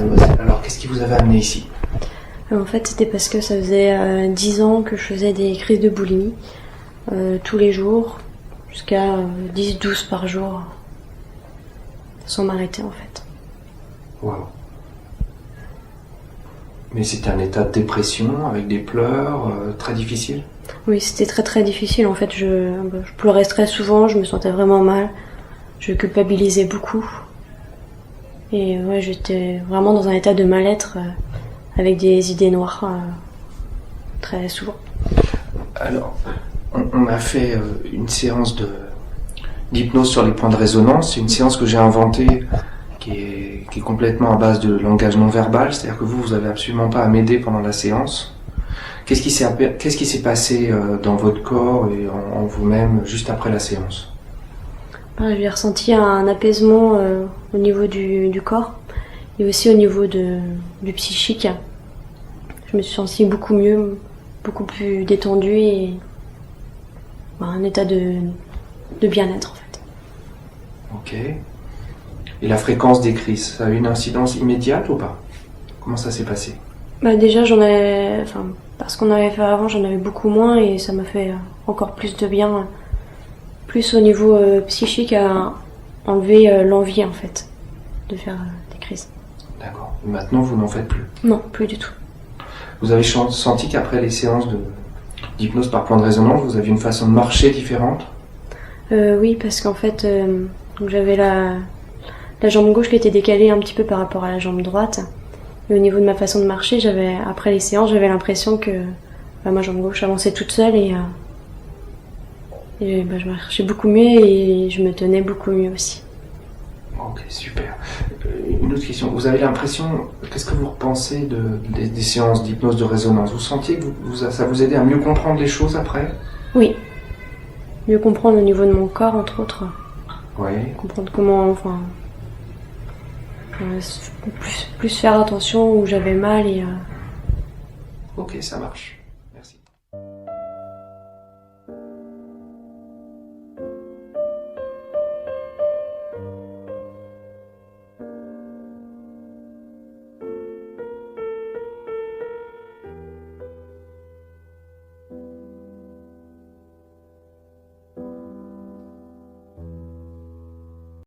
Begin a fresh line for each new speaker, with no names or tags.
mademoiselle. Alors, qu'est-ce qui vous avait amené ici?
En fait, c'était parce que ça faisait 10 ans que je faisais des crises de boulimie, tous les jours, jusqu'à 10-12 par jour, sans m'arrêter en fait.
Waouh. Mais c'était un état de dépression, avec des pleurs, très difficile?
Oui, c'était très très difficile. En fait, je pleurais très souvent, je me sentais vraiment mal, je culpabilisais beaucoup. Et ouais, j'étais vraiment dans un état de mal-être, avec des idées noires, très souvent.
Alors, on a fait une séance d'hypnose sur les points de résonance. C'est une séance que j'ai inventée qui est complètement à base de langage non verbal. C'est-à-dire que vous avez absolument pas à m'aider pendant la séance. Qu'est-ce qui s'est passé dans votre corps et en vous-même juste après la séance?
J'ai ressenti un apaisement au niveau du corps et aussi au niveau du psychique. Je me suis sentie beaucoup mieux, beaucoup plus détendue et un état de bien-être en fait.
Ok. Et la fréquence des crises, ça a eu une incidence immédiate ou pas? Comment ça s'est passé?
Déjà parce qu'on avait fait avant, j'en avais beaucoup moins et ça m'a fait encore plus de bien, plus au niveau psychique à enlever l'envie en fait de faire des crises.
D'accord. Et maintenant vous n'en faites plus?
Non, plus du tout.
Vous avez senti qu'après les séances d'hypnose par point de résonance, vous aviez une façon de marcher différente?
Oui, parce qu'en fait, j'avais la jambe gauche qui était décalée un petit peu par rapport à la jambe droite. Et au niveau de ma façon de marcher, après les séances, j'avais l'impression que ma jambe gauche avançait toute seule et je marchais beaucoup mieux et je me tenais beaucoup mieux aussi.
Ok, super. Une autre question. Vous avez l'impression, qu'est-ce que vous repensez des séances d'hypnose de résonance? Vous sentiez que ça vous aidait à mieux comprendre les choses après?
Oui. Mieux comprendre au niveau de mon corps, entre autres.
Oui.
Comprendre comment, plus faire attention où j'avais mal et...
Ok, ça marche.